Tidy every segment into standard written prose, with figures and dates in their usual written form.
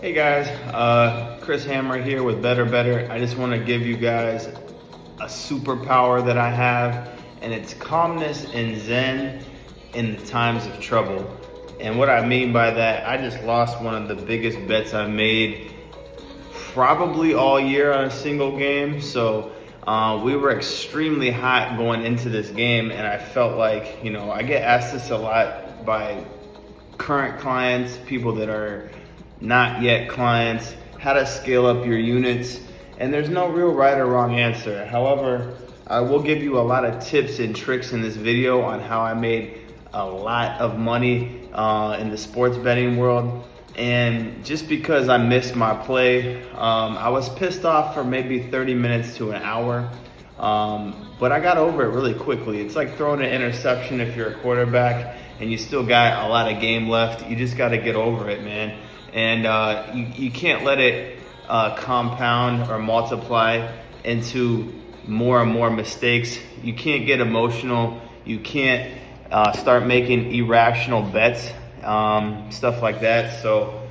Hey guys, Chris Hammer here with Betr. I just want to give you guys a superpower that I have, and it's calmness and zen in the times of trouble. And what I mean by that, I just lost one of the biggest bets I made probably all year on a single game. So we were extremely hot going into this game, and I felt like, I get asked this a lot by current clients, people that are not yet clients, how to scale up your units. And there's no real right or wrong answer. However, I will give you a lot of tips and tricks in this video on how I made a lot of money in the sports betting world. And just because I missed my play, I was pissed off for maybe 30 minutes to an hour. But I got over it really quickly. It's like throwing an interception if you're a quarterback and you still got a lot of game left. You just got to get over it, man. And you can't let it compound or multiply into more and more mistakes. You can't get emotional. You can't start making irrational bets, stuff like that. So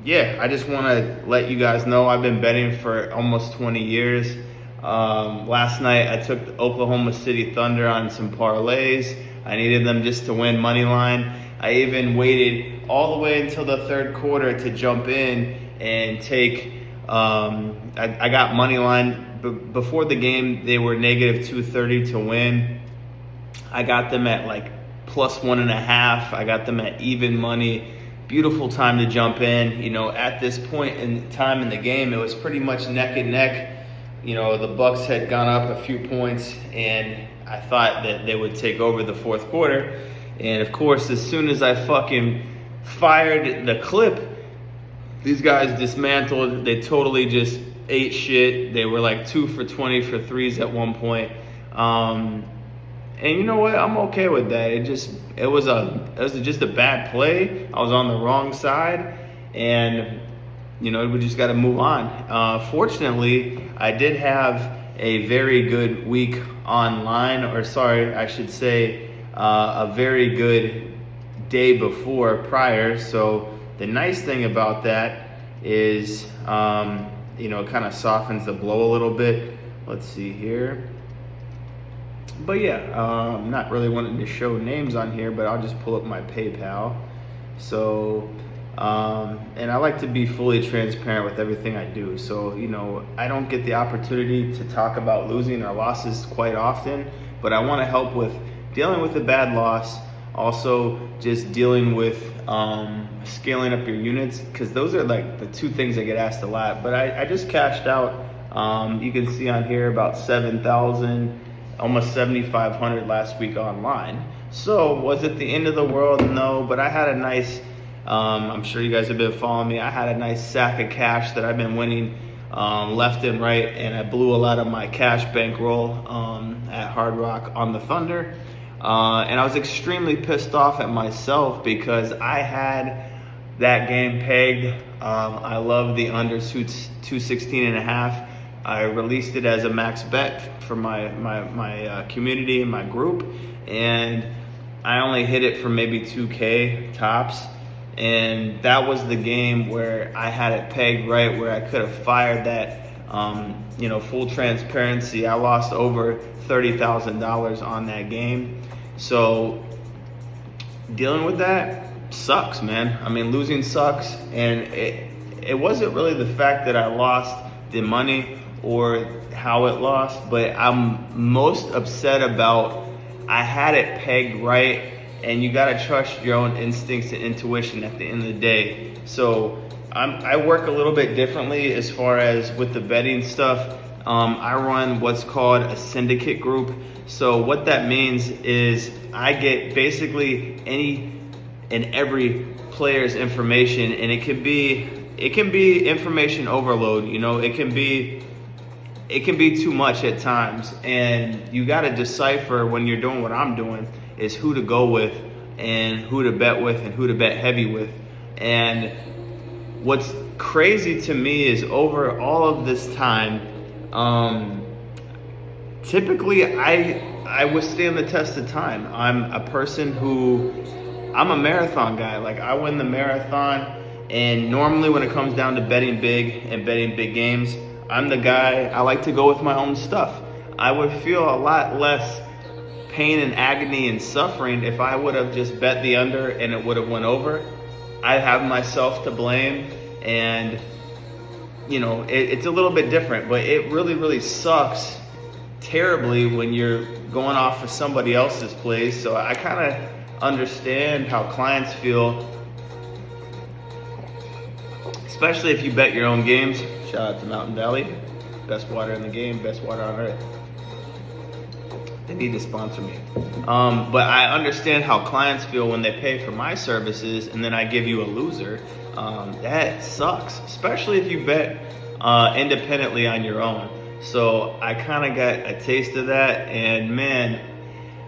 yeah, I just want to let you guys know I've been betting for almost 20 years. Last night I took the Oklahoma City Thunder on some parlays. I needed them just to win money line. I even waited all the way until the third quarter to jump in and take, I got money line. Before the game, they were negative 230 to win. I got them at like plus 1.5. I got them at even money. Beautiful time to jump in. At this point in time in the game, it was pretty much neck and neck. The Bucks had gone up a few points, and I thought that they would take over the fourth quarter. And of course, as soon as I fucking fired the clip, these guys dismantled. They totally just ate shit. They were like 2 for 20 for threes at one point. And you know what? I'm okay with that. It was just a bad play. I was on the wrong side, and we just got to move on. Fortunately, I did have a very good week online, or sorry, I should say a very good day prior. So the nice thing about that is, it kind of softens the blow a little bit. Let's see here. But yeah, I'm not really wanting to show names on here, but I'll just pull up my PayPal. So, and I like to be fully transparent with everything I do. So, I don't get the opportunity to talk about losing or losses quite often, but I want to help with dealing with a bad loss, also just dealing with scaling up your units, because those are like the two things I get asked a lot. But I just cashed out, you can see on here, about 7,000, almost 7,500 last week online. So was it the end of the world? No, but I had a nice, I'm sure you guys have been following me, I had a nice sack of cash that I've been winning left and right, and I blew a lot of my cash bankroll at Hard Rock on the Thunder. And I was extremely pissed off at myself because I had that game pegged. I love the under 216.5. I released it as a max bet for my community and my group, and I only hit it for maybe 2K tops. And that was the game where I had it pegged right, where I could have fired that. Full transparency, I lost over $30,000 on that game. So dealing with that sucks, man. I mean, losing sucks, and it wasn't really the fact that I lost the money or how it lost, but I'm most upset about I had it pegged right, and you gotta trust your own instincts and intuition at the end of the day. So I work a little bit differently as far as with the betting stuff. I run what's called a Syndicate Group. So what that means is I get basically any and every player's information, and it can be information overload. It can be too much at times, and you got to decipher when you're doing what I'm doing is who to go with and who to bet with and who to bet heavy with. And what's crazy to me is over all of this time, typically I withstand the test of time. I'm a person who, I'm a marathon guy. Like, I win the marathon, And normally when it comes down to betting big and betting big games, I'm the guy, I like to go with my own stuff. I would feel a lot less pain and agony and suffering if I would have just bet the under and it would have went over. I have myself to blame, and you know, it's a little bit different, but it really sucks terribly when you're going off of somebody else's plays. So I kind of understand how clients feel, especially if you bet your own games. Shout out to Mountain Valley, best water in the game, best water on earth. They need to sponsor me. But I understand how clients feel when they pay for my services and then I give you a loser. That sucks, especially if you bet independently on your own. So I kind of got a taste of that, and man,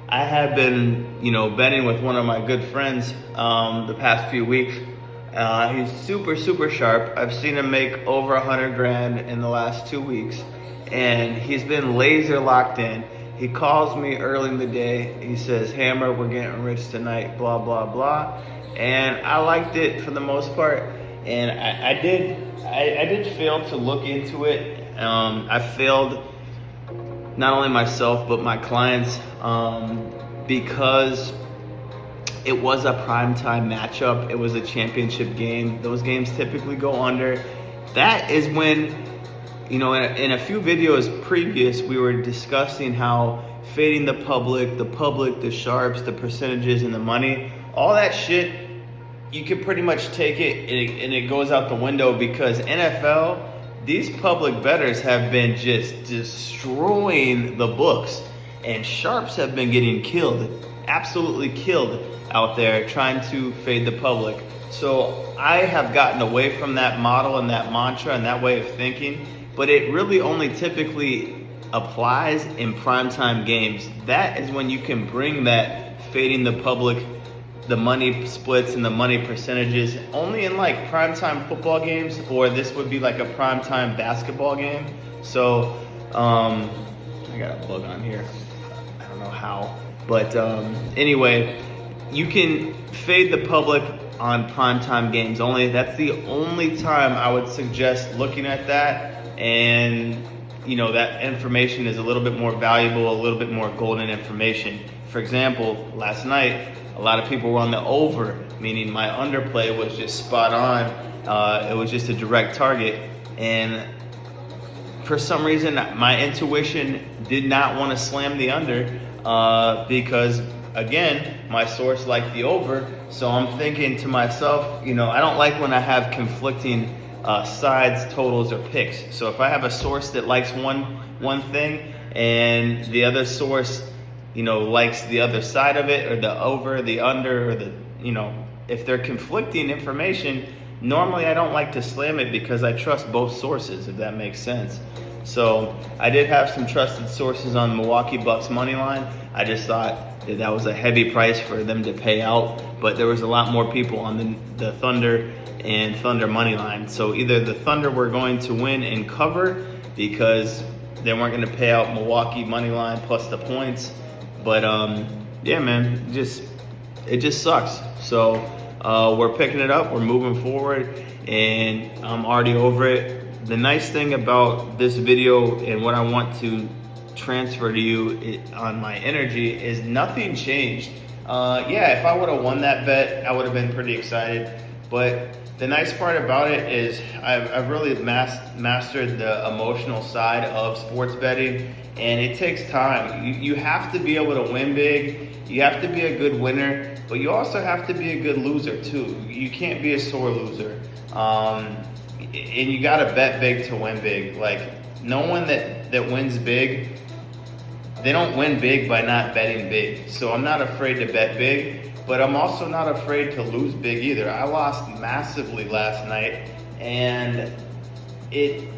I have been, you know, betting with one of my good friends the past few weeks. He's super sharp. I've seen him make over 100 grand in the last 2 weeks, and he's been laser locked in. He calls me early in the day. He says, "Hammer, we're getting rich tonight, blah, blah, blah." And I liked it for the most part. And I did fail to look into it. I failed not only myself, but my clients, because it was a primetime matchup. It was a championship game. Those games typically go under. That is when, you know, in a few videos previous, we were discussing how fading the public, the sharps, the percentages, and the money, all that shit, you can pretty much take it and it goes out the window, because NFL, these public bettors have been just destroying the books, and sharps have been getting killed, absolutely killed out there trying to fade the public. So I have gotten away from that model and that mantra and that way of thinking, but it really only typically applies in primetime games. That is when you can bring that fading the public, the money splits and the money percentages, only in like primetime football games, or this would be like a primetime basketball game. So I got a bug on here. I don't know how, but anyway, you can fade the public on primetime games only. That's the only time I would suggest looking at that. And you know, that information is a little bit more valuable, a little bit more golden information. For example, last night, a lot of people were on the over, meaning my underplay was just spot on. It was just a direct target. And for some reason, my intuition did not want to slam the under because, again, my source liked the over. So I'm thinking to myself, you know, I don't like when I have conflicting sides, totals, or picks. So if I have a source that likes one thing and the other source, you know, likes the other side of it, or the over, the under, or the, you know, if they're conflicting information, normally I don't like to slam it because I trust both sources, if that makes sense. So I did have some trusted sources on Milwaukee Bucks money line. I just thought that was a heavy price for them to pay out, but there was a lot more people on the Thunder and Thunder money line. So either the Thunder were going to win and cover because they weren't going to pay out Milwaukee money line plus the points. But yeah, man, it just sucks. So we're picking it up, we're moving forward, and I'm already over it. The nice thing about this video and what I want to transfer to you on my energy is nothing changed. Yeah, if I would have won that bet, I would have been pretty excited. But the nice part about it is I've really mastered the emotional side of sports betting, and it takes time. You have to be able to win big. You have to be a good winner, but you also have to be a good loser too. You can't be a sore loser. And you gotta bet big to win big. Like, no one that wins big, they don't win big by not betting big. So I'm not afraid to bet big, but I'm also not afraid to lose big either. I lost massively last night, and it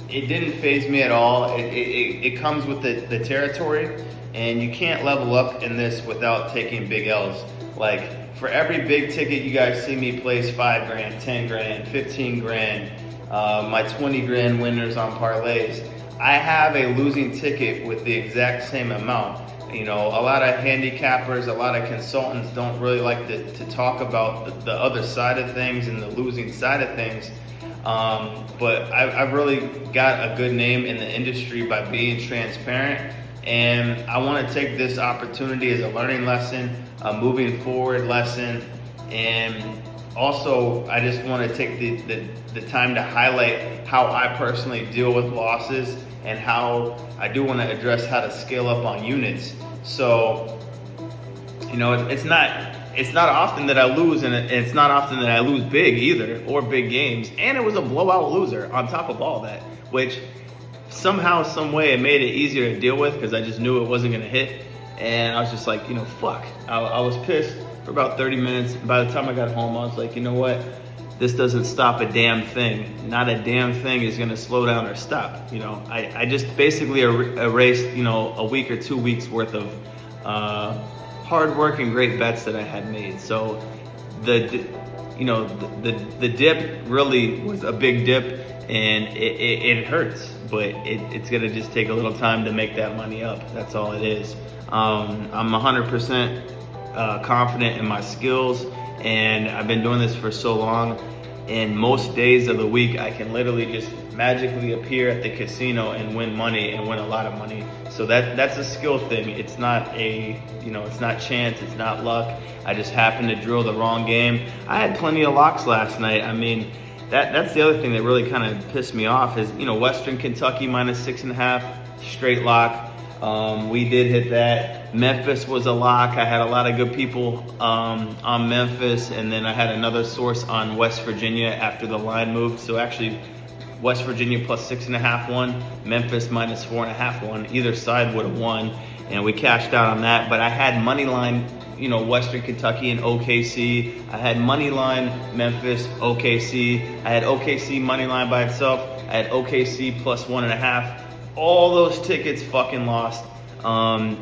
didn't faze me at all. It comes with the territory, and you can't level up in this without taking big L's. Like, for every big ticket you guys see me place 5 grand, 10 grand, 15 grand, my 20 grand winners on parlays, I have a losing ticket with the exact same amount. you know, a lot of handicappers, a lot of consultants don't really like to talk about the other side of things and the losing side of things. But I've really got a good name in the industry by being transparent. And I want to take this opportunity as a learning lesson, a moving forward lesson. And also, I just want to take the time to highlight how I personally deal with losses and how I do want to address how to scale up on units. So, you know, it's not often that I lose, and it's not often that I lose big either, or big games. And it was a blowout loser on top of all that, which somehow, some way, it made it easier to deal with because I just knew it wasn't going to hit. And I was just like, you know, fuck. I was pissed for about 30 minutes. By the time I got home, I was like, you know what? This doesn't stop a damn thing. Not a damn thing is going to slow down or stop. You know, I just basically erased, you know, a week or 2 weeks worth of hard work and great bets that I had made. So the dip really was a big dip, and it hurts, but it's going to just take a little time to make that money up. That's all it is. I'm 100% confident in my skills, and I've been doing this for so long. And most days of the week, I can literally just magically appear at the casino and win money, and win a lot of money. So that's a skill thing. It's not it's not chance, it's not luck. I just happened to drill the wrong game. I had plenty of locks last night. I mean, that's the other thing that really kind of pissed me off is, you know, Western Kentucky -6.5, straight lock. We did hit that. Memphis was a lock. I had a lot of good people on Memphis, and then I had another source on West Virginia after the line moved. So actually, West Virginia +6.5 won, Memphis -4.5 won. Either side would have won, and we cashed out on that. But I had money line, you know, Western Kentucky and OKC. I had money line Memphis, OKC. I had OKC money line by itself. I had OKC +1.5. All those tickets fucking lost. I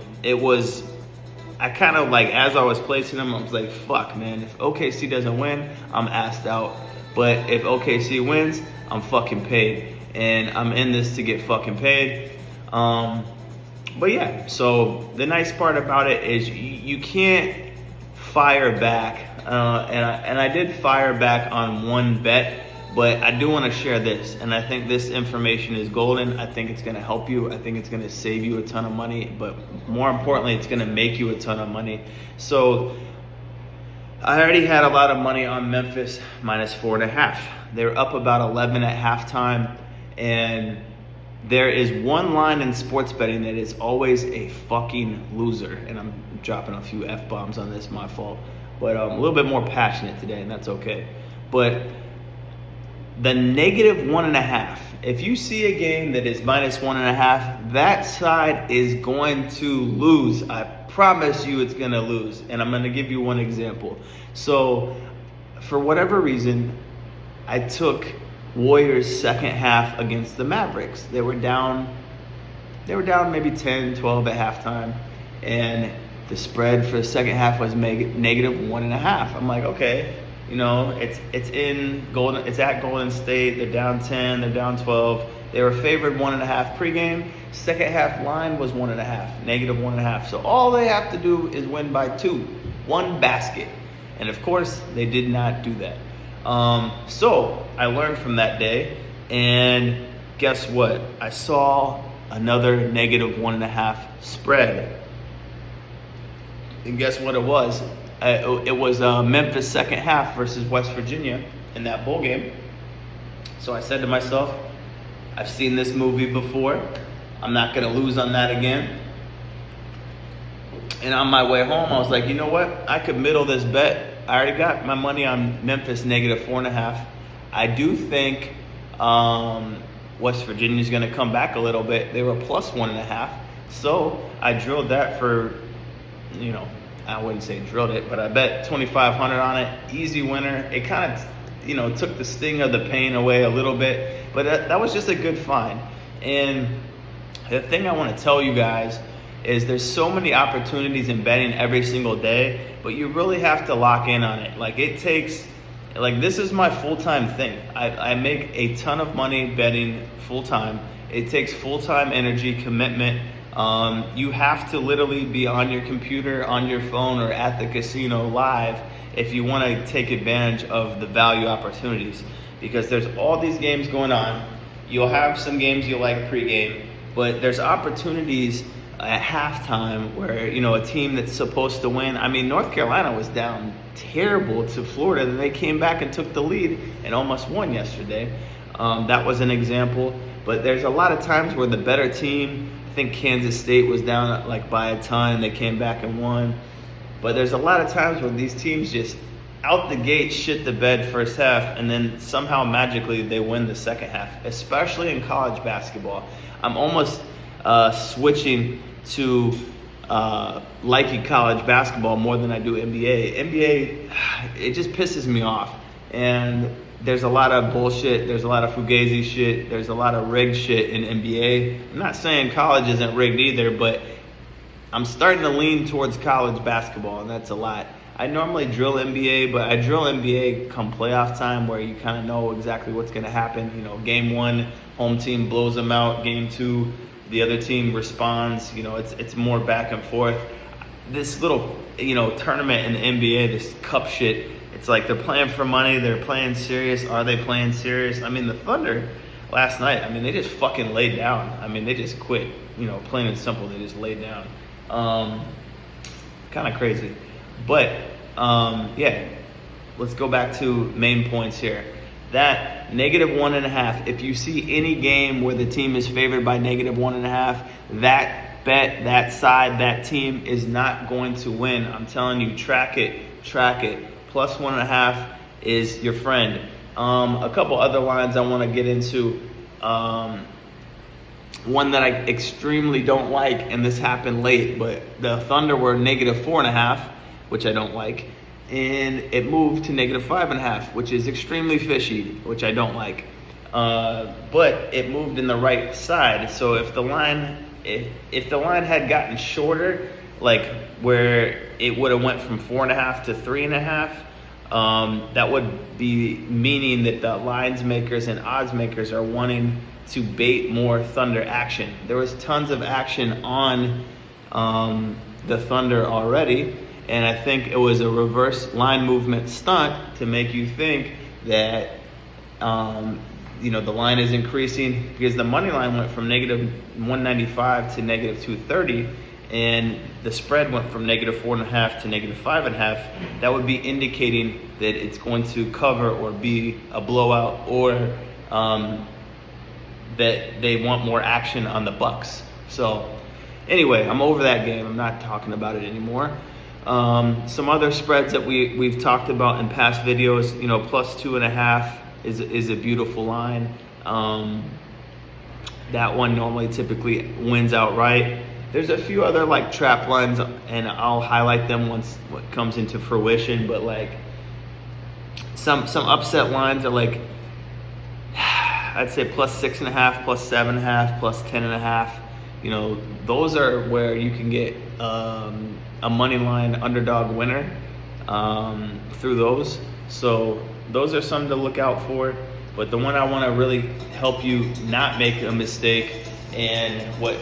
kind of like, as I was placing them, I was like, fuck, man, if OKC doesn't win, I'm assed out. But if OKC wins, I'm fucking paid. And I'm in this to get fucking paid. But yeah, so the nice part about it is you can't fire back. And I did fire back on one bet. But I do want to share this, and I think this information is golden. I think it's going to help you. I think it's going to save you a ton of money, but more importantly, it's going to make you a ton of money. So I already had a lot of money on Memphis -4.5. They were up about 11 at halftime, and there is one line in sports betting that is always a fucking loser. And I'm dropping a few F-bombs on this, my fault. But I'm a little bit more passionate today, and that's okay. But the -1.5. If you see a game that is -1.5, that side is going to lose. I promise you it's going to lose. And I'm going to give you one example. So for whatever reason, I took Warriors second half against the Mavericks. They were down maybe 10, 12 at halftime. And the spread for the second half was -1.5. I'm like, okay. You know, it's at Golden State. They're down 10, they're down 12. They were favored 1.5 pregame. Second half line was 1.5, -1.5. So all they have to do is win by 2, 1 basket. And of course, they did not do that. So I learned from that day, and guess what? I saw another -1.5 spread. And guess what it was? It was Memphis second half versus West Virginia in that bowl game. So I said to myself, I've seen this movie before. I'm not going to lose on that again. And on my way home, I was like, you know what? I could middle this bet. I already got my money on Memphis -4.5. I do think West Virginia's going to come back a little bit. They were +1.5. So I drilled that for, you know, I wouldn't say drilled it, but I bet 2,500 on it. Easy winner. It kind of, you know, took the sting of the pain away a little bit, but that was just a good find. And the thing I want to tell you guys is there's so many opportunities in betting every single day, but you really have to lock in on it. Like it takes, like this is my full-time thing. I make a ton of money betting full-time. It takes full-time energy, commitment, You have to literally be on your computer, on your phone, or at the casino live if you want to take advantage of the value opportunities, because there's all these games going on. You'll have some games you like pregame, but there's opportunities at halftime where, you know, a team that's supposed to win. I mean, North Carolina was down terrible to Florida, and they came back and took the lead and almost won yesterday. That was an example. But there's a lot of times where the better team, I think Kansas State was down like by a ton, they came back and won. But there's a lot of times where these teams just out the gate shit the bed first half, and then somehow magically they win the second half, especially in college basketball. I'm almost switching to liking college basketball more than I do NBA. NBA, it just pisses me off. And there's a lot of bullshit. There's a lot of fugazi shit. There's a lot of rigged shit in NBA. I'm not saying college isn't rigged either, but I'm starting to lean towards college basketball, and that's a lot. I normally drill NBA, but I drill NBA come playoff time where you kind of know exactly what's going to happen. You know, game one, home team blows them out. Game two, the other team responds. You know, it's more back and forth. This little, you know, tournament in the NBA, this cup shit, it's like they're playing for money. They're playing serious. Are they playing serious? I mean, the Thunder last night, I mean, they just fucking laid down. I mean, they just quit. You know, plain and simple, they just laid down. Kind of crazy. But, yeah, let's go back to main points here. That -1.5, if you see any game where the team is favored by -1.5, that bet, that side, that team is not going to win. I'm telling you, track it. +1.5 is your friend. A couple other lines I want to get into. One that I extremely don't like, and this happened late, but the Thunder were -4.5, which I don't like, and it moved to -5.5, which is extremely fishy, which I don't like. But it moved in the right side. So if the line had gotten shorter, like where it would have went from 4.5 to 3.5, that would be meaning that the lines makers and odds makers are wanting to bait more Thunder action. There was tons of action on the Thunder already, and I think it was a reverse line movement stunt to make you think that you know, the line is increasing, because the money line went from -195 to -230, and the spread went from -4.5 to -5.5. That would be indicating that it's going to cover or be a blowout, or that they want more action on the Bucks. So anyway, I'm over that game. I'm not talking about it anymore. Some other spreads that we've talked about in past videos, you know, +2.5 is a beautiful line. That one normally typically wins outright. There's a few other like trap lines, and I'll highlight them once it comes into fruition, but like some upset lines are like, I'd say +6.5, +7.5, +10.5. You know, those are where you can get a money line underdog winner through those. So those are some to look out for. But the one I want to really help you not make a mistake, and what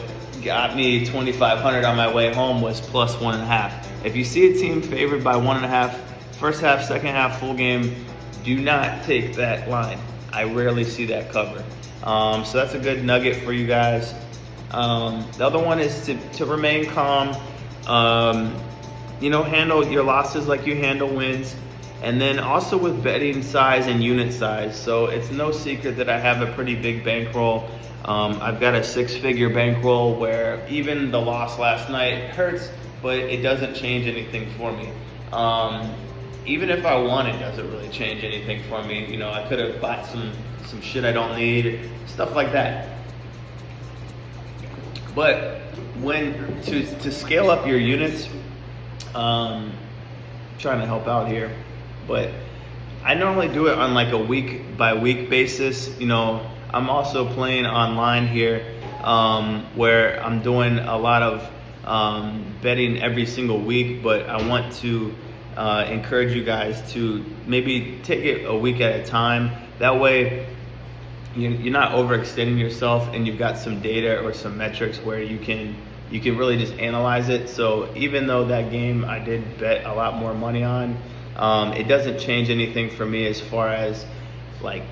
got me 2,500 on my way home, was +1.5. If you see a team favored by 1.5, first half, second half, full game, do not take that line. I rarely see that cover. So that's a good nugget for you guys. The other one is to remain calm. You know, handle your losses like you handle wins. And then also with betting size and unit size. So it's no secret that I have a pretty big bankroll. I've got a 6-figure bankroll where even the loss last night hurts, but it doesn't change anything for me. Even if I won, it doesn't really change anything for me. You know, I could have bought some shit I don't need, stuff like that. But when to scale up your units, trying to help out here, but I normally do it on like a week by week basis. You know, I'm also playing online here, where I'm doing a lot of betting every single week, but I want to encourage you guys to maybe take it a week at a time. That way you're not overextending yourself, and you've got some data or some metrics where you can you can really just analyze it. So even though that game I did bet a lot more money on, it doesn't change anything for me as far as like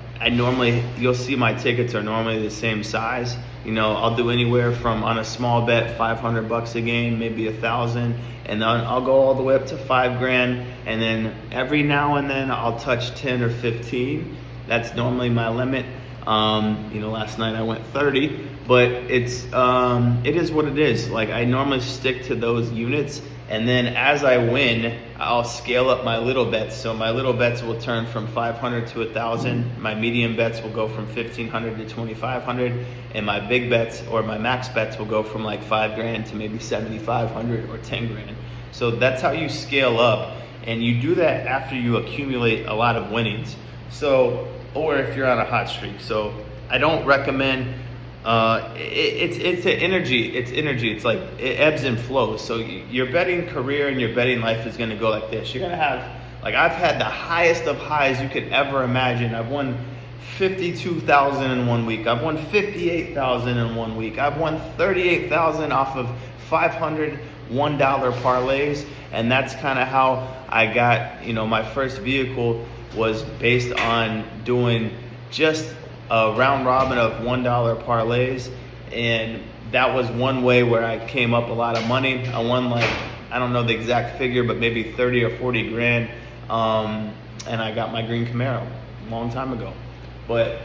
you'll see my tickets are normally the same size. I'll do anywhere from, on a small bet, $500 a game, maybe 1,000, and then I'll go all the way up to $5,000, and then every now and then I'll touch 10 or 15. That's normally my limit. Last night I went 30, but it is what it is. Like, I normally stick to those units, and then as I win, I'll scale up my little bets. So my little bets will turn from 500 to 1,000. My medium bets will go from 1,500 to 2,500, and my big bets, or my max bets, will go from like $5,000 to maybe 7,500 or 10,000. So that's how you scale up, and you do that after you accumulate a lot of winnings. So, or if you're on a hot streak. So I don't recommend. It's energy. It's like it ebbs and flows. So your betting career and your betting life is going to go like this. You're going to have, like, I've had the highest of highs you could ever imagine. I've won 52,000 in 1 week. I've won 58,000 in 1 week. I've won 38,000 off of 500 $1 parlays, and that's kind of how I got. My first vehicle was based on doing just a round robin of $1 parlays, and that was one way where I came up a lot of money. I won, like, I don't know the exact figure, but maybe 30 or 40 grand, and I got my green Camaro a long time ago. But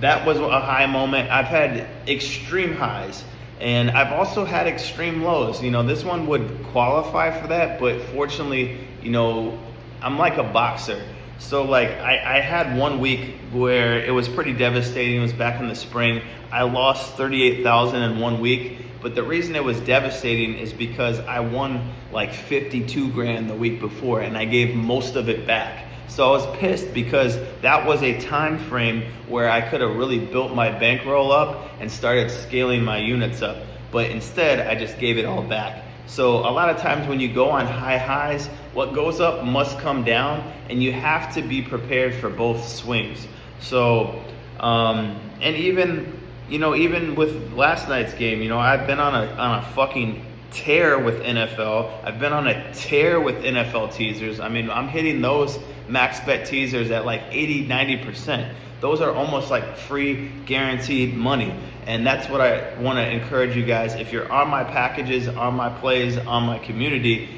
that was a high moment. I've had extreme highs, and I've also had extreme lows. This one would qualify for that, but fortunately, I'm like a boxer. So, like, I had 1 week where it was pretty devastating. It was back in the spring. I lost 38,000 in 1 week, but the reason it was devastating is because I won like 52 grand the week before, and I gave most of it back. So I was pissed because that was a time frame where I could have really built my bankroll up and started scaling my units up. But instead, I just gave it all back. So a lot of times when you go on high highs, what goes up must come down, and you have to be prepared for both swings. So, and even with last night's game, I've been on a fucking tear with NFL. I've been on a tear with NFL teasers. I mean, I'm hitting those max bet teasers at like 80-90%. Those are almost like free guaranteed money. And that's what I want to encourage you guys. If you're on my packages, on my plays, on my community,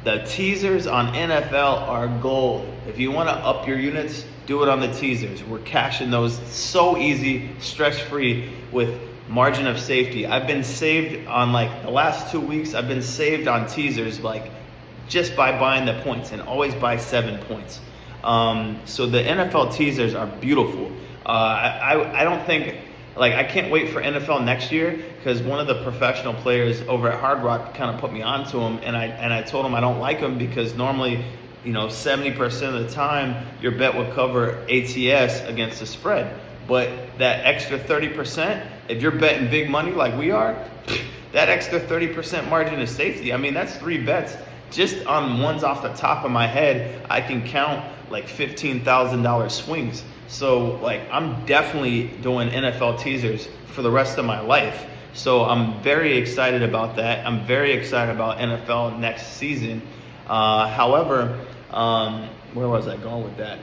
the teasers on NFL are gold. If you want to up your units, do it on the teasers. We're cashing those so easy, stress-free, with margin of safety. I've been saved on, like, the last 2 weeks, I've been saved on teasers, like, just by buying the points, and always buy 7 points. So the NFL teasers are beautiful. I don't think, like, I can't wait for NFL next year, because one of the professional players over at Hard Rock kind of put me onto him, and I told him I don't like him because normally, 70% of the time your bet would cover ATS against the spread. But that extra 30%, if you're betting big money like we are, that extra 30% margin of safety, I mean, that's 3 bets. Just on ones off the top of my head, I can count like $15,000 swings. So, like, I'm definitely doing NFL teasers for the rest of my life. So I'm very excited about that. I'm very excited about NFL next season. However, where was I going with that?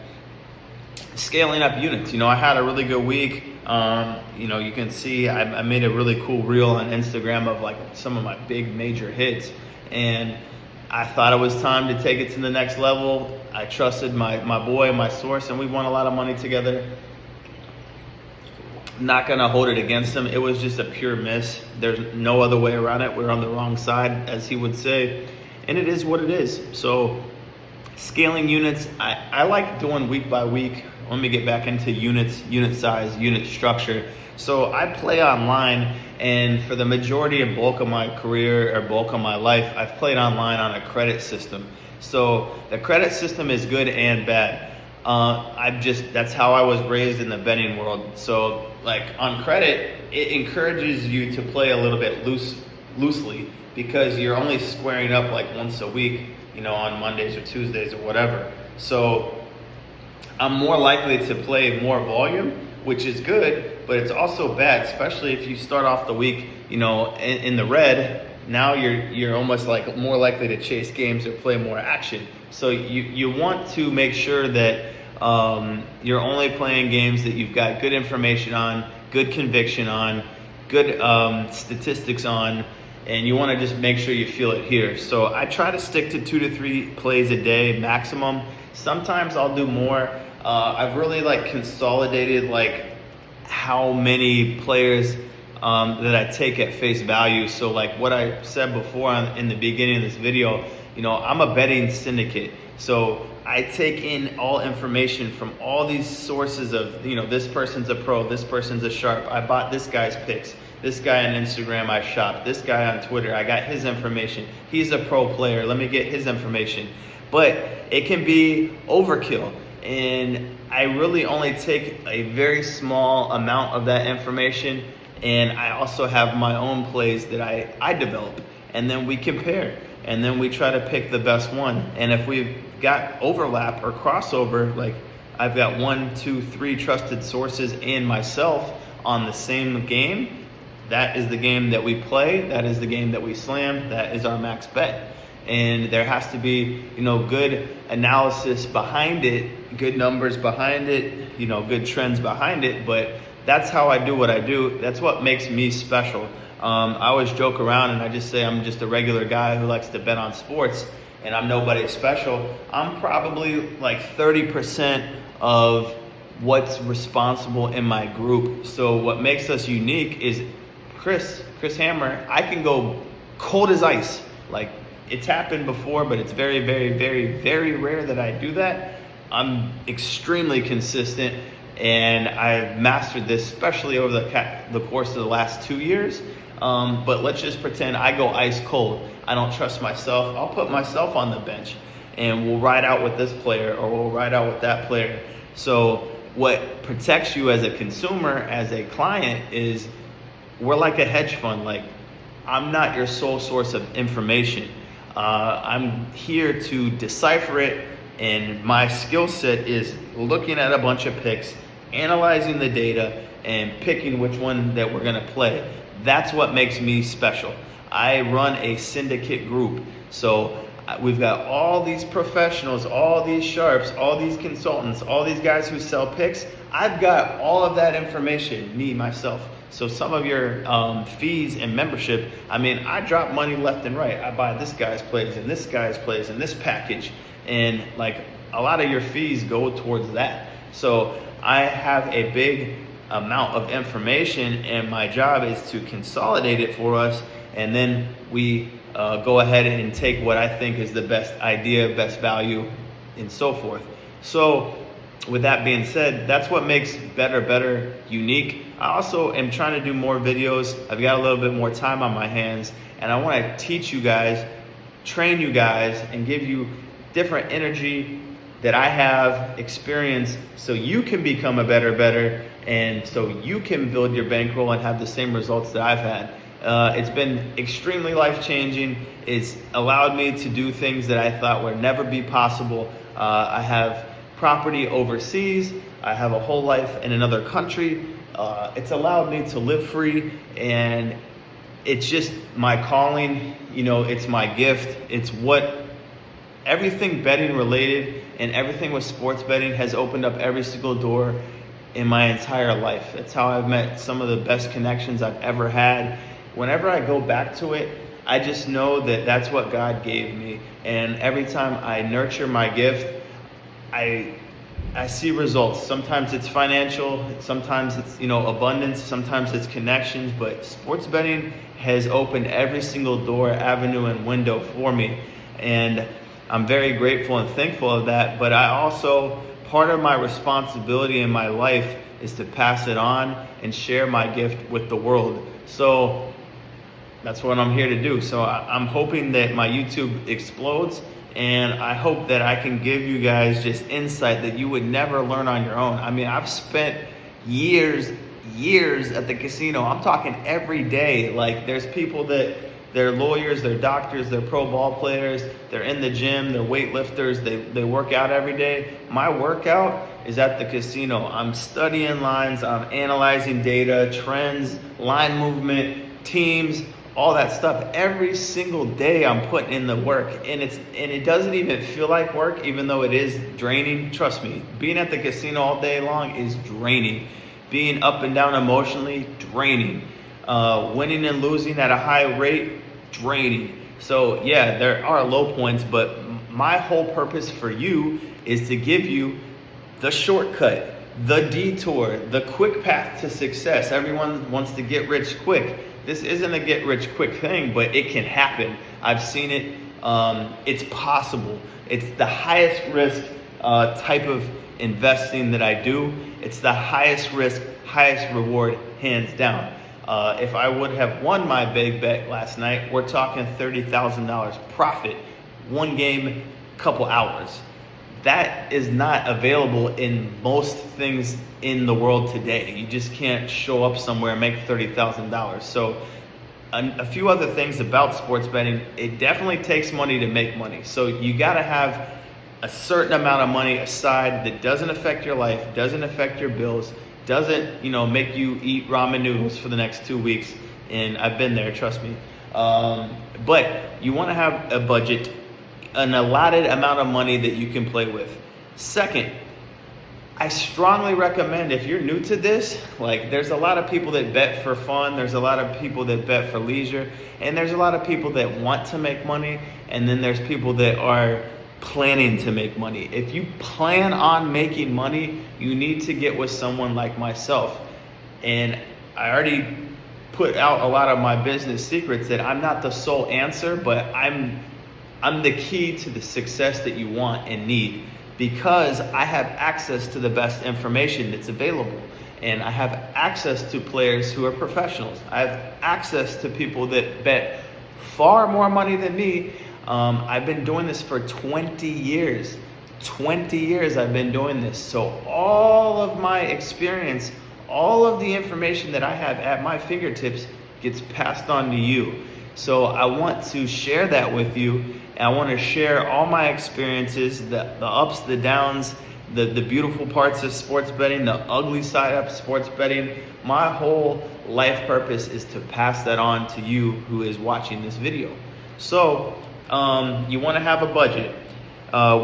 Scaling up units. I had a really good week. You can see I made a really cool reel on Instagram of, like, some of my big major hits, and I thought it was time to take it to the next level. I trusted my boy, my source, and we won a lot of money together. Not gonna hold it against him. It was just a pure miss. There's no other way around it. We're on the wrong side, as he would say, and it is what it is. So scaling units, I like doing week by week. Let me get back into units, unit size, unit structure. So I play online, and for the majority and bulk of my career, or bulk of my life, I've played online on a credit system. So the credit system is good and bad. That's how I was raised in the betting world. So, like, on credit, it encourages you to play a little bit loosely, because you're only squaring up like once a week, on Mondays or Tuesdays or whatever. So I'm more likely to play more volume. which is good, but it's also bad, especially if you start off the week, in the red. Now you're almost like more likely to chase games or play more action. So you want to make sure that you're only playing games that you've got good information on, good conviction on, good statistics on, and you want to just make sure you feel it here. So I try to stick to 2 to 3 plays a day maximum. Sometimes I'll do more. I've really consolidated how many players that I take at face value. So what I said before in the beginning of this video, I'm a betting syndicate. So I take in all information from all these sources of, this person's a pro, this person's a sharp. I bought this guy's picks. This guy on Instagram I shopped. This guy on Twitter, I got his information. He's a pro player. Let me get his information. But it can be overkill. And I really only take a very small amount of that information. And I also have my own plays that I develop. And then we compare. And then we try to pick the best one. And if we've got overlap or crossover, I've got 1, 2, 3 trusted sources and myself on the same game, that is the game that we play. That is the game that we slam. That is our max bet. And there has to be, good analysis behind it, good numbers behind it, good trends behind it. But that's how I do what I do. That's what makes me special. I always joke around and I just say I'm just a regular guy who likes to bet on sports and I'm nobody special. I'm probably 30% of what's responsible in my group. So what makes us unique is Chris Hammer, I can go cold as ice. It's happened before, but it's very, very, very, very rare that I do that. I'm extremely consistent, and I've mastered this, especially over the course of the last 2 years. But let's just pretend I go ice cold. I don't trust myself. I'll put myself on the bench, and we'll ride out with this player, or we'll ride out with that player. So what protects you as a consumer, as a client, is we're like a hedge fund. I'm not your sole source of information. I'm here to decipher it, and my skill set is looking at a bunch of picks, analyzing the data, and picking which one that we're gonna play. That's what makes me special. I run a syndicate group. So we've got all these professionals, all these sharps, all these consultants, all these guys who sell picks. I've got all of that information, me, myself. So some of your fees and membership, I drop money left and right. I buy this guy's plays and this guy's plays and this package. And a lot of your fees go towards that. So I have a big amount of information and my job is to consolidate it for us. And then we go ahead and take what I think is the best idea, best value, and so forth. So with that being said, that's what makes Betr unique. I also am trying to do more videos. I've got a little bit more time on my hands, and I want to teach you guys, train you guys, and give you different energy that I have experience so you can become a better bettor, and so you can build your bankroll and have the same results that I've had. It's been extremely life-changing. It's allowed me to do things that I thought would never be possible. I have property overseas. I have a whole life in another country. It's allowed me to live free, and it's just my calling. It's my gift. It's what everything betting related and everything with sports betting has opened up every single door in my entire life. It's how I've met some of the best connections I've ever had. Whenever I go back to it, I just know that that's what God gave me. And every time I nurture my gift, I see results. Sometimes it's financial, sometimes it's abundance, sometimes it's connections, but sports betting has opened every single door, avenue, and window for me. And I'm very grateful and thankful of that. But I also, part of my responsibility in my life is to pass it on and share my gift with the world. So that's what I'm here to do. So I'm hoping that my YouTube explodes, and I hope that I can give you guys just insight that you would never learn on your own. I've spent years at the casino. I'm talking every day. There's people that They're lawyers, they're doctors, they're pro ball players, they're in the gym, they're weightlifters, they work out every day. My workout is at the casino. I'm studying lines, I'm analyzing data, trends, line movement, teams, all that stuff. Every single day I'm putting in the work, and it doesn't even feel like work, even though it is draining. Trust me, being at the casino all day long is draining. Being up and down emotionally, draining. Winning and losing at a high rate, draining. So yeah, there are low points, but my whole purpose for you is to give you the shortcut, the detour, the quick path to success. Everyone wants to get rich quick. This isn't a get rich quick thing, but it can happen. I've seen it. It's possible. It's the highest risk type of investing that I do. It's the highest risk, highest reward, hands down. If I would have won my big bet last night, we're talking $30,000 profit, one game, couple hours. That is not available in most things in the world today. You just can't show up somewhere and make $30,000. So a few other things about sports betting, it definitely takes money to make money. So you gotta have a certain amount of money aside that doesn't affect your life, doesn't affect your bills, doesn't make you eat ramen noodles for the next 2 weeks. And I've been there, trust me. But you wanna have a budget, an allotted amount of money that you can play with. Second, I strongly recommend, if you're new to this, like there's a lot of people that bet for fun, there's a lot of people that bet for leisure, and there's a lot of people that want to make money, and then there's people that are planning to make money. If you plan on making money, you need to get with someone like myself. And I already put out a lot of my business secrets that I'm not the sole answer, but I'm the key to the success that you want and need, because I have access to the best information that's available. And I have access to players who are professionals. I have access to people that bet far more money than me. I've been doing this for 20 years. 20 years I've been doing this. So all of my experience, all of the information that I have at my fingertips gets passed on to you. So I want to share that with you. And I want to share all my experiences, the ups, the downs, the beautiful parts of sports betting, the ugly side of sports betting. My whole life purpose is to pass that on to you who is watching this video. So you want to have a budget.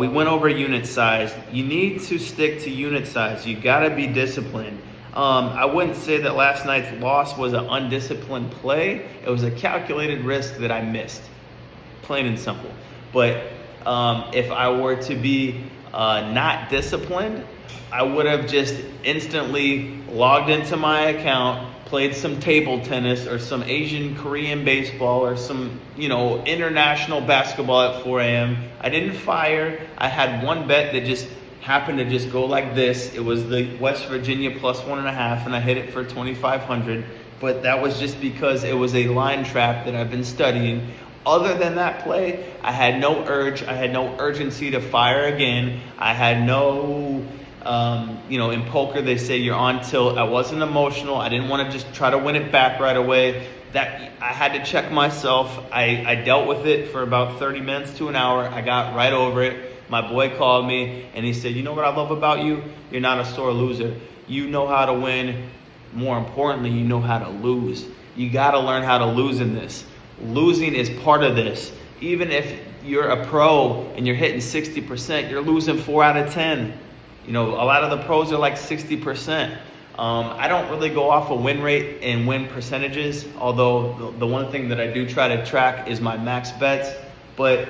We went over unit size. You need to stick to unit size. You got to be disciplined. I wouldn't say that last night's loss was an undisciplined play. It was a calculated risk that I missed, plain and simple. But if I were to be not disciplined, I would have just instantly logged into my account, played some table tennis or some Asian Korean baseball or some international basketball at 4 a.m. I didn't fire. I had one bet that just happened to just go like this. It was the West Virginia plus 1.5, and I hit it for 2,500. But that was just because it was a line trap that I've been studying. Other than that play, I had no urge. I had no urgency to fire again. I had no, in poker they say you're on tilt. I wasn't emotional. I didn't want to just try to win it back right away. That I had to check myself. I dealt with it for about 30 minutes to an hour. I got right over it. My boy called me and he said, you know what I love about you? You're not a sore loser. You know how to win. More importantly, you know how to lose. You got to learn how to lose in this. Losing is part of this. Even if you're a pro and you're hitting 60%, you're losing 4 out of 10. A lot of the pros are like 60%. I don't really go off a win rate and win percentages, although the one thing that I do try to track is my max bets. But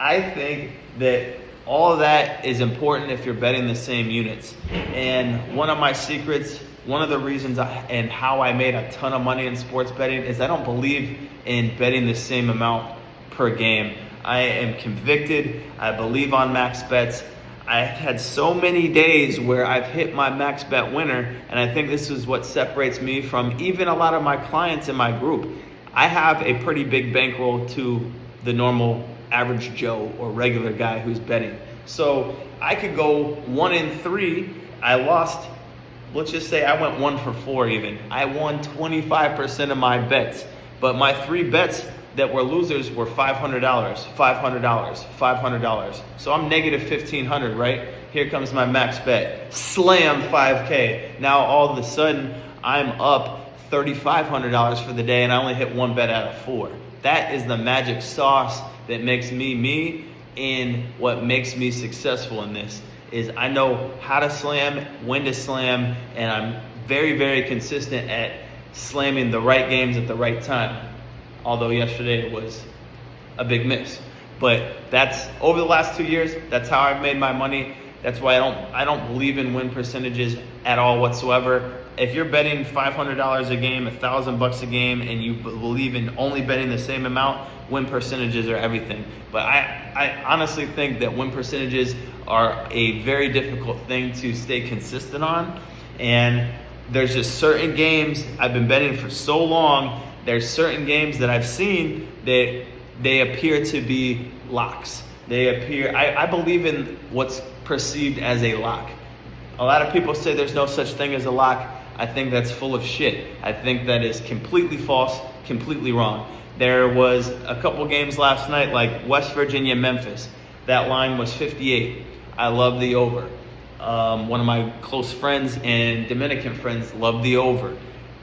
I think that all of that is important if you're betting the same units. And one of my secrets, one of the reasons and how I made a ton of money in sports betting is I don't believe in betting the same amount per game. I am convicted. I believe on max bets. I've had so many days where I've hit my max bet winner, and I think this is what separates me from even a lot of my clients in my group. I have a pretty big bankroll to the normal average Joe or regular guy who's betting. So I could go 1 in 3. I lost, let's just say I went 1 for 4 even. I won 25% of my bets, but my 3 bets that were losers were $500, $500, $500. So I'm negative 1,500, right? Here comes my max bet. Slam 5K. Now all of a sudden, I'm up $3,500 for the day, and I only hit one bet out of 4. That is the magic sauce that makes me me, and what makes me successful in this is I know how to slam, when to slam, and I'm very, very consistent at slamming the right games at the right time. Although yesterday it was a big miss. But that's, over the last 2 years, that's how I've made my money. That's why I don't believe in win percentages at all whatsoever. If you're betting $500 a game, $1,000 a game, and you believe in only betting the same amount, win percentages are everything. But I honestly think that win percentages are a very difficult thing to stay consistent on. And there's just certain games, I've been betting for so long, there's certain games that I've seen that they appear to be locks. I believe in what's perceived as a lock. A lot of people say there's no such thing as a lock. I think that's full of shit. I think that is completely false, completely wrong. There was a couple games last night, like West Virginia, Memphis. That line was 58. I love the over. One of my close friends and Dominican friends loved the over.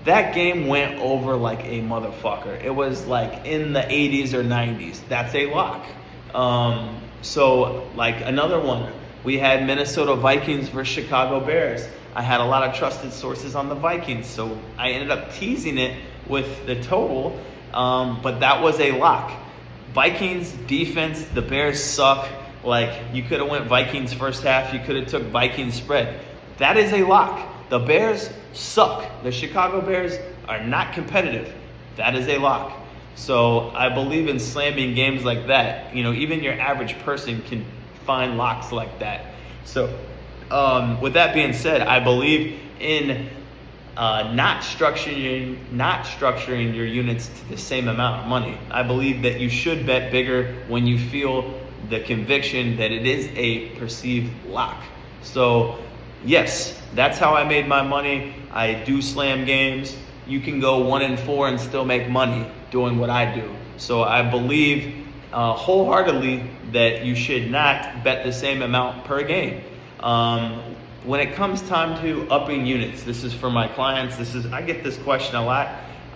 That game went over like a motherfucker. It was like in the 80s or 90s. That's a lock. So like another one, we had Minnesota Vikings versus Chicago Bears. I had a lot of trusted sources on the Vikings, so I ended up teasing it with the total, but that was a lock. Vikings defense, the Bears suck. Like, you could have went Vikings first half, you could have took Vikings spread. That is a lock. The Bears suck. The Chicago Bears are not competitive. That is a lock. So I believe in slamming games like that. You know, even your average person can find locks like that. So with that being said, I believe in not structuring your units to the same amount of money. I believe that you should bet bigger when you feel the conviction that it is a perceived lock. So yes, that's how I made my money. I do slam games. You can go 1-4 and still make money doing what I do. So I believe wholeheartedly that you should not bet the same amount per game. When it comes time to upping units, this is for my clients. I get this question a lot.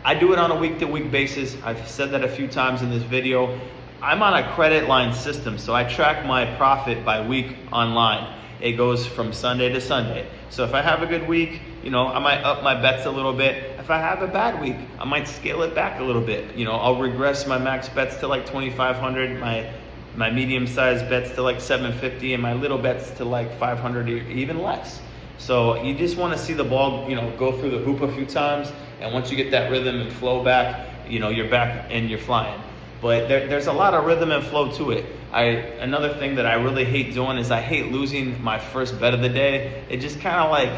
I do it on a week-to-week basis. I've said that a few times in this video. I'm on a credit line system, so I track my profit by week online. It goes from Sunday to Sunday. So if I have a good week, you know, I might up my bets a little bit. If I have a bad week, I might scale it back a little bit. You know, I'll regress my max bets to like 2,500, my medium-sized bets to like 750, and my little bets to like 500 or even less. So you just want to see the ball, you know, go through the hoop a few times, and once you get that rhythm and flow back, you know, you're back and you're flying. But there's a lot of rhythm and flow to it. Another thing that I really hate doing is I hate losing my first bet of the day. It just kind of like,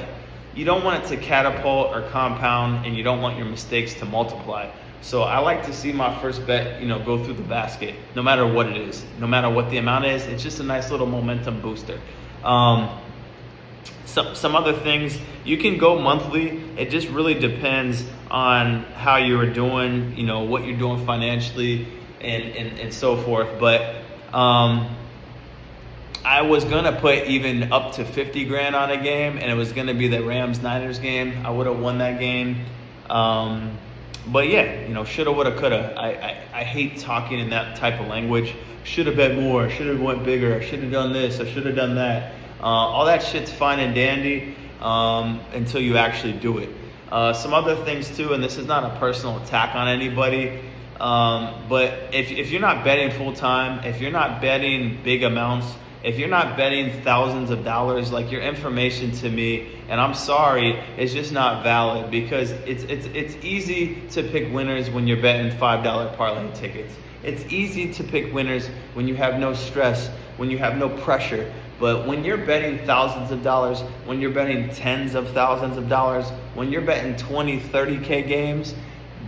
you don't want it to catapult or compound, and you don't want your mistakes to multiply. So I like to see my first bet, you know, go through the basket, no matter what it is, no matter what the amount is. It's just a nice little momentum booster. Some other things, you can go monthly. It just really depends on how you are doing, you know, what you're doing financially and so forth. But I was gonna put even up to 50 grand on a game, and it was gonna be the Rams-Niners game. I would have won that game. But yeah, you know, shoulda, woulda, coulda. I hate talking in that type of language. Shoulda bet more, shoulda went bigger, I shoulda done this, I shoulda done that. All that shit's fine and dandy until you actually do it. Some other things too, and this is not a personal attack on anybody, but if you're not betting full time, if you're not betting big amounts, if you're not betting thousands of dollars, like, your information to me, and I'm sorry, it's just not valid, because it's easy to pick winners when you're betting $5 parlay tickets. It's easy to pick winners when you have no stress, when you have no pressure. But when you're betting thousands of dollars, when you're betting tens of thousands of dollars, when you're betting 20, 30K games,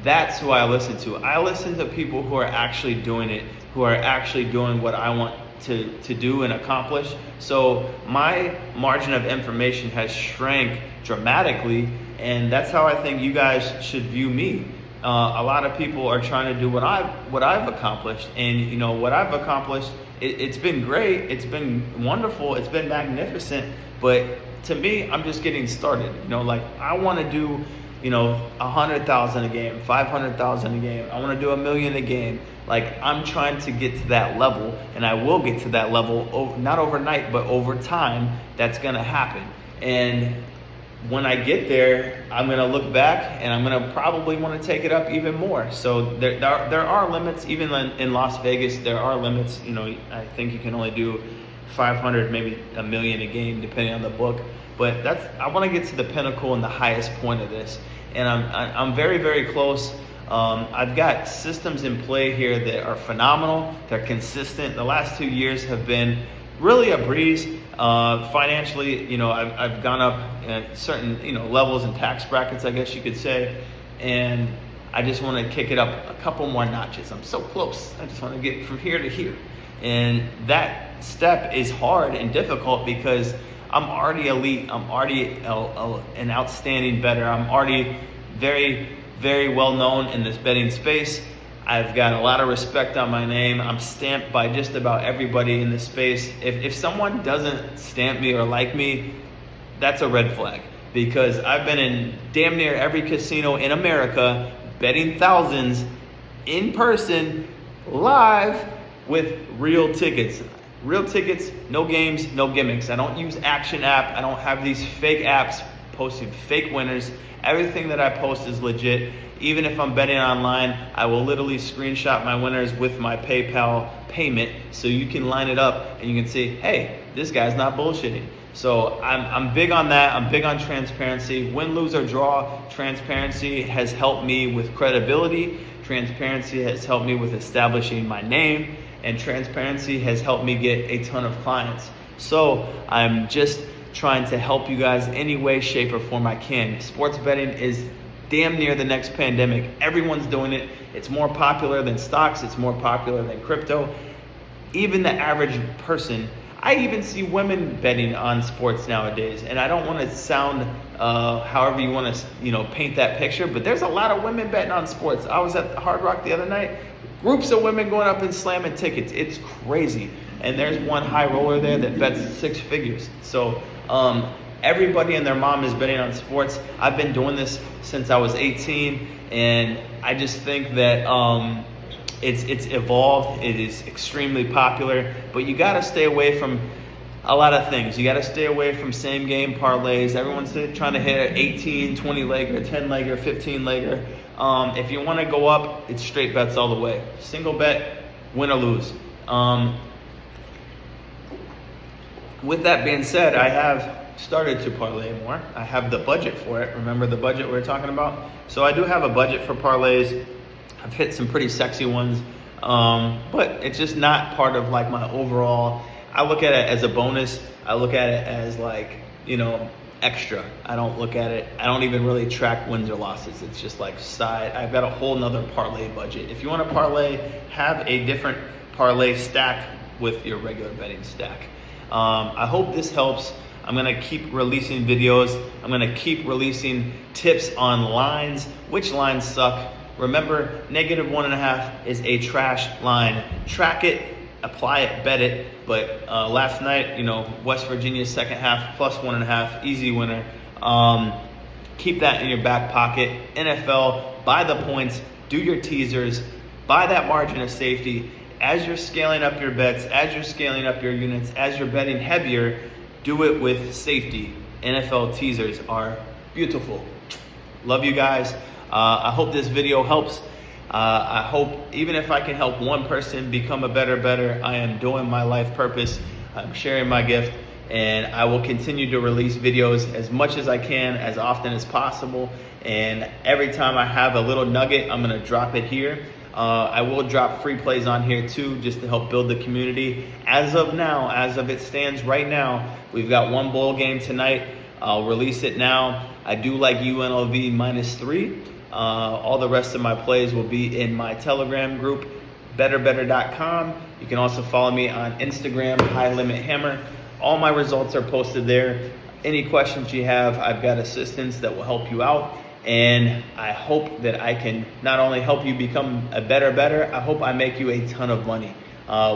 that's who I listen to. I listen to people who are actually doing it, who are actually doing what I want to do and accomplish. So my margin of information has shrank dramatically, and that's how I think you guys should view me. A lot of people are trying to do what I've accomplished, and you know what I've accomplished. It's been great. It's been wonderful. It's been magnificent. But to me, I'm just getting started. You know, like I want to do, you know, 100,000 a game, 500,000 a game. I want to do $1 million a game. Like I'm trying to get to that level, and I will get to that level. Not overnight, but over time. That's gonna happen. And when I get there, I'm gonna look back and I'm gonna probably want to take it up even more. So there are limits, even in Las Vegas. There are limits. You know, I think you can only do 500, maybe $1 million a game, depending on the book. But I want to get to the pinnacle and the highest point of this, and I'm very, very close. I've got systems in play here that are phenomenal. They're consistent. The last 2 years have been really a breeze. Financially, you know, I've gone up at certain, you know, levels and tax brackets, I guess you could say, and I just want to kick it up a couple more notches. I'm so close. I just want to get from here to here, and that step is hard and difficult because I'm already elite. I'm already an outstanding bettor. I'm already very, very well known in this betting space. I've got a lot of respect on my name. I'm stamped by just about everybody in this space. If someone doesn't stamp me or like me, that's a red flag, because I've been in damn near every casino in America, betting thousands in person, live, with real tickets. Real tickets, no games, no gimmicks. I don't use Action App. I don't have these fake apps posting fake winners. Everything that I post is legit. Even if I'm betting online, I will literally screenshot my winners with my PayPal payment, so you can line it up and you can see, hey, this guy's not bullshitting. So I'm big on that. I'm big on transparency. Win, lose, or draw, transparency has helped me with credibility. Transparency has helped me with establishing my name. And transparency has helped me get a ton of clients. So I'm just trying to help you guys any way, shape, or form I can. Sports betting is damn near the next pandemic. Everyone's doing it. It's more popular than stocks. It's more popular than crypto. Even the average person. I even see women betting on sports nowadays. And I don't want to sound however you want to, you know, paint that picture, but there's a lot of women betting on sports. I was at Hard Rock the other night. Groups of women going up and slamming tickets. It's crazy. And there's one high roller there that bets 6 figures. So everybody and their mom is betting on sports. I've been doing this since I was 18, and I just think that it's evolved. It is extremely popular, but you got to stay away from a lot of things. You got to stay away from same game parlays. Everyone's trying to hit an 18, 20 legger, 10 legger, 15 legger. If you want to go up, it's straight bets all the way. Single bet, win or lose. With that being said, I have started to parlay more. I have the budget for it. Remember the budget we were talking about? So I do have a budget for parlays. I've hit some pretty sexy ones, but it's just not part of like my overall. I look at it as a bonus. I look at it as like, you know, extra. I don't look at it. I don't even really track wins or losses. It's just like side. I've got a whole nother parlay budget. If you want to parlay, have a different parlay stack with your regular betting stack. I hope this helps. I'm going to keep releasing videos. I'm going to keep releasing tips on lines, which lines suck. Remember, -1.5 is a trash line. Track it, apply it, bet it. But last night, you know, West Virginia's second half +1.5, easy winner. Keep that in your back pocket. NFL, buy the points, do your teasers, buy that margin of safety. As you're scaling up your bets, as you're scaling up your units, as you're betting heavier, do it with safety. NFL teasers are beautiful. Love you guys. I hope this video helps. I hope even if I can help one person become a better bettor, I am doing my life purpose. I'm sharing my gift, and I will continue to release videos as much as I can, as often as possible. And every time I have a little nugget, I'm gonna drop it here. I will drop free plays on here too, just to help build the community. As of now, as of it stands right now, we've got one bowl game tonight. I'll release it now. I do like UNLV -3. All the rest of my plays will be in my Telegram group, betterbetr.com. You can also follow me on Instagram, High Limit Hammer. All my results are posted there. Any questions you have, I've got assistants that will help you out. And I hope that I can not only help you become a better bettor, I hope I make you a ton of money.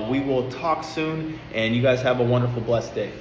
We will talk soon, and you guys have a wonderful, blessed day.